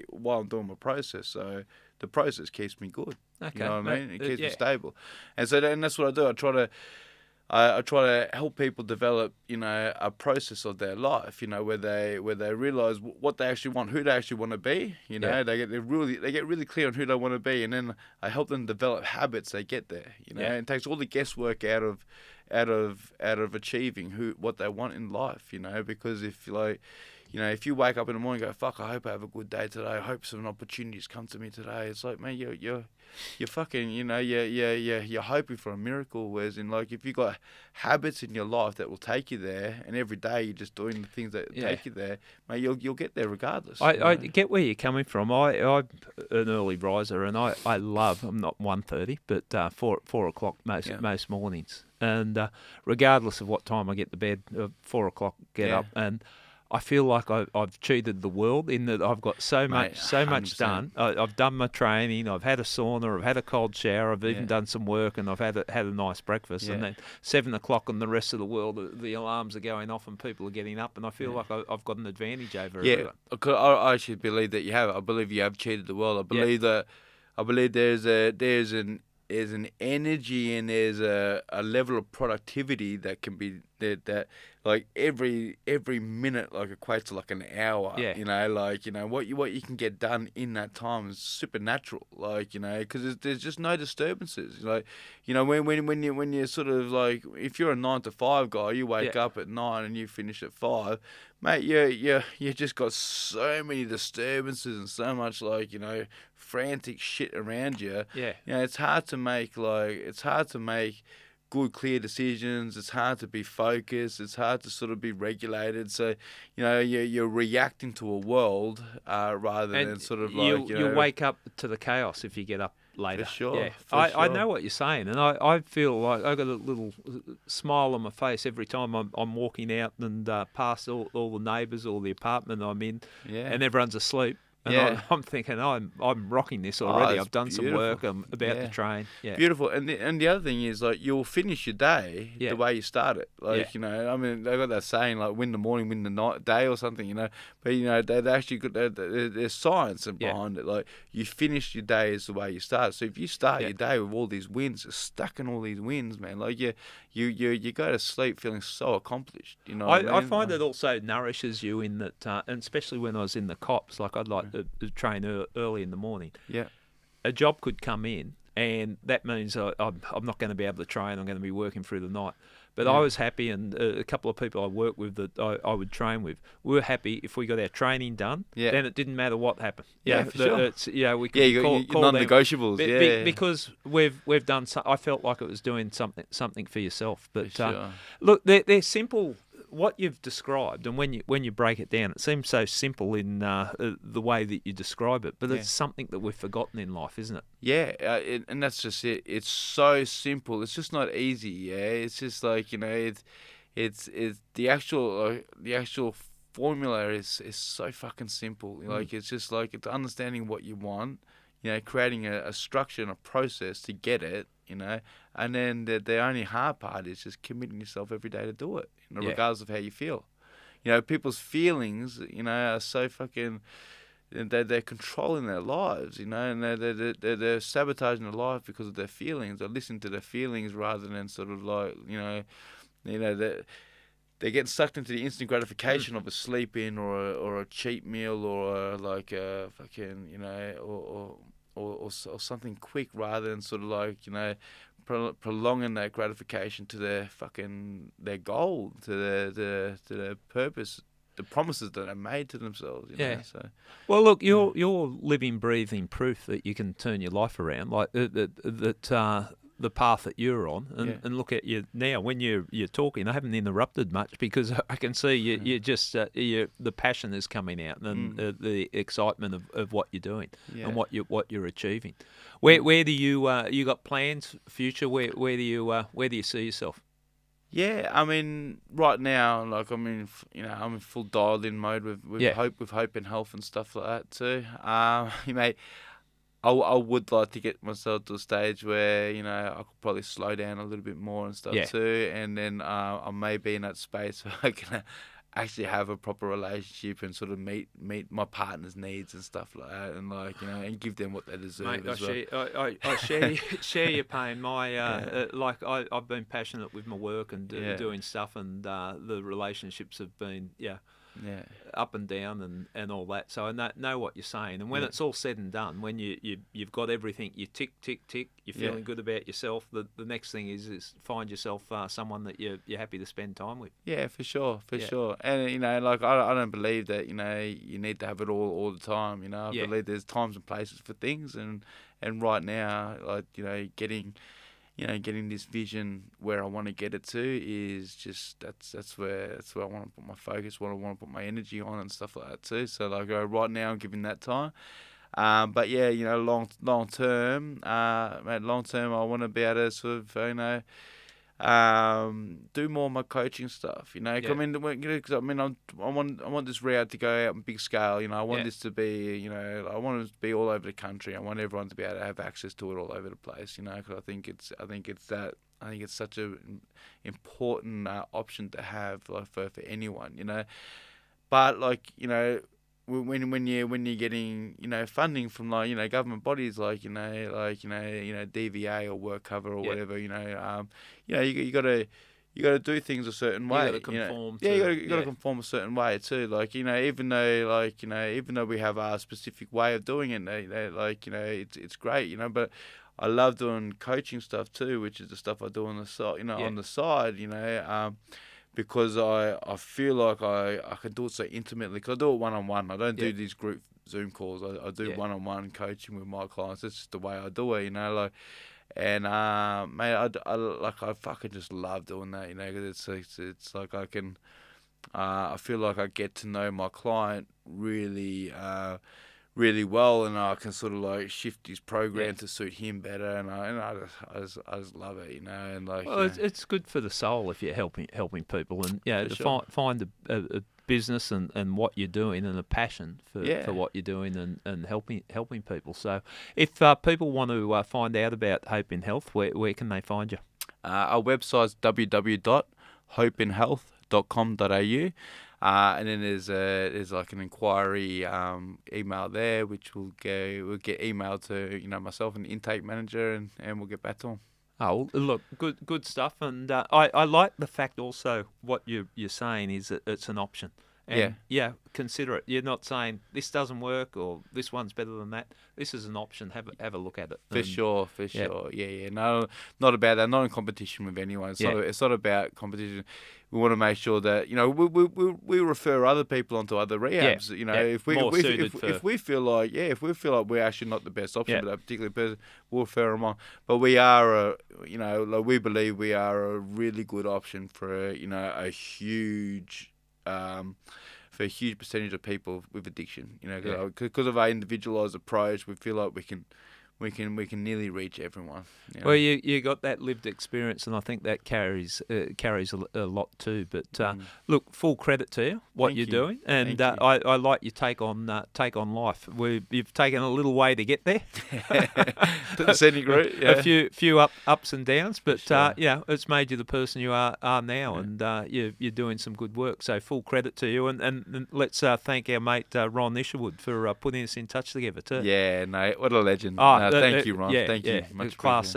while I'm doing my process. So the process keeps me good. Okay. You know what I mean? It keeps me stable. And so that's what I do. I try to help people develop, a process of their life, where they realize what they actually want, who they actually want to be. They get really clear on who they want to be, and then I help them develop habits. They get there. And it takes all the guesswork out of achieving what they want in life. Because if if you wake up in the morning and go, fuck, I hope I have a good day today, I hope some opportunities come to me today, it's like, man, you're fucking, you're hoping for a miracle. Whereas if you've got habits in your life that will take you there, and every day you're just doing the things that take you there, mate, you'll get there regardless. I get where you're coming from. I'm an early riser, and I love, I'm not 1:30, but 4 o'clock most mornings. And regardless of what time I get to bed, 4 o'clock get up, and I feel like I've cheated the world in that I've got so much done. I've done my training. I've had a sauna. I've had a cold shower. I've even done some work, and I've had a nice breakfast. And then 7 o'clock, and the rest of the world, the alarms are going off, and people are getting up, and I feel like I've got an advantage over everyone. I actually believe that you have. I believe you have cheated the world. I believe that. I believe there's an energy and there's a level of productivity that can be that like every minute like equates to like an hour. What you can get done in that time is supernatural. Because there's just no disturbances. When you're sort of like, if you're a 9 to 5 guy, you wake up at 9 and you finish at 5, mate. You just got so many disturbances and so much frantic shit around you. It's hard to make good, clear decisions. It's hard to be focused. It's hard to sort of be regulated. So, you're reacting to a world rather than sort of you wake up to the chaos if you get up later. For sure. I know what you're saying, and I feel like I got a little smile on my face every time I'm walking out and past all the neighbours or the apartment I'm in, and everyone's asleep. And I'm thinking, I'm rocking this already. I've done some work. I'm about to train. Beautiful. And the other thing is, you'll finish your day the way you start it. I mean, they got that saying, win the morning, win the day or something, But, they actually got, there's science behind it. You finish your day is the way you start. So if you start your day with all these wins, stuck in all these wins, man, you go to sleep feeling so accomplished. I find it also nourishes you in that, and especially when I was in the cops, I'd like to train early in the morning. A job could come in, and that means I'm not going to be able to train. I'm going to be working through the night. But I was happy, and a couple of people I worked with that I would train with, we were happy if we got our training done. Then it didn't matter what happened. For sure. We could call non-negotiables. Because we've done. I felt like it was doing something for yourself. But sure. Look, they're simple. What you've described, and when you break it down, it seems so simple in the way that you describe it, but it's something that we've forgotten in life, isn't it? And that's just it. It's so simple. It's just not easy. It's just it's the actual formula is so fucking simple. It's just it's understanding what you want, creating a structure and a process to get it. you know. And then the only hard part is just committing yourself every day to do it, you know, regardless of how you feel. You know, people's feelings, you know, are so fucking... They're controlling their lives, you know, and they're sabotaging their life because of their feelings. They're listening to their feelings rather than sort of like, you know, they're getting sucked into the instant gratification of a sleep in or a cheap meal or like a fucking, you know, or something quick rather than sort of like, you know, prolonging that gratification to their goal, to their purpose. The promises that are made to themselves, you know. So, well, look, you're living, breathing proof that you can turn your life around, like that the path that you're on, and look at you now. When you're talking, I haven't interrupted much because I can see you just the passion is coming out and the excitement of what you're doing and what you're achieving. Where do you got plans future? Where do you see yourself? Yeah, I mean, right now, like I'm in full dialed-in mode with hope and health and stuff like that too. Mate, I would like to get myself to a stage where, you know, I could probably slow down a little bit more and stuff too, and then I may be in that space where I can actually have a proper relationship and sort of meet my partner's needs and stuff like that, and like, you know, and give them what they deserve. Mate, I share your pain. Like I've been passionate with my work and doing stuff, and the relationships have been up and down and all that. So I know what you're saying. And when it's all said and done, when you've got everything, you tick, you're feeling good about yourself. The next thing is find yourself someone that you're happy to spend time with. Yeah, for sure. And, you know, like I don't believe that, you know, you need to have it all the time. You know, I believe there's times and places for things. And right now, like, you know, getting this vision where I want to get it to is just that's where I want to put my focus, what I want to put my energy on and stuff like that too. So like right now I'm giving that time. But yeah, you know, long term, I want to be able to sort of, you know, do more of my coaching stuff, you know. I mean, because I want this route to go out on big scale, you know. I want this to be, you know, I want it to be all over the country. I want everyone to be able to have access to it all over the place, you know. Because I think it's such an important option to have, like, for anyone, you know. But like, you know, when you're getting, you know, funding from, like, you know, government bodies like DVA or work cover or whatever, you know, you got to do things a certain way. You got to conform. You got to conform a certain way too. Like, you know, even though we have our specific way of doing it, like, you know, it's great, you know, but I love doing coaching stuff too, which is the stuff I do on the side, you know, on the side, you know. Because I feel like I can do it so intimately. Because I do it one-on-one. I don't do these group Zoom calls. I do one-on-one coaching with my clients. That's just the way I do it, you know. Like, and mate, I fucking just love doing that, you know. Because it's like I can, I feel like I get to know my client really well, and I can sort of like shift his program to suit him better, and I just love it, you know. And like, well, it's good for the soul if you're helping people, and to find a business and what you're doing and a passion for what you're doing and helping people. So, if people want to find out about Hope in Health, where can they find you? Our website's www.hopeinhealth.com.au. And then there's like an inquiry email there, which we'll get emailed to, you know, myself and the intake manager, and we'll get back to them. Oh, look, good stuff, and I like the fact also what you're saying is that it's an option. And consider it. You're not saying this doesn't work or this one's better than that. This is an option. Have a look at it. For sure. Yeah. No, not about that. Not in competition with anyone. It's not about competition. We want to make sure that, you know, we refer other people onto other rehabs. You know, if we feel like we're actually not the best option for that particular person, we'll refer them on. But we are we believe we are a really good option for a huge percentage of people with addiction, you know, because of our individualized approach. We feel like we can we can nearly reach everyone. You know? Well, you got that lived experience, and I think that carries a lot too. But look, full credit to you what you're doing, and I like your take on life. You've taken a little way to get there, to a certain degree. Yeah. A few ups and downs, but sure. it's made you the person you are now, and you're doing some good work. So full credit to you, and let's thank our mate Ron Isherwood for putting us in touch together too. Yeah, no, what a legend. Thank you, Ron. Thank you. Much class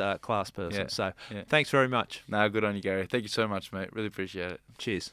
person. So thanks very much. No, good on you, Gary. Thank you so much, mate. Really appreciate it. Cheers.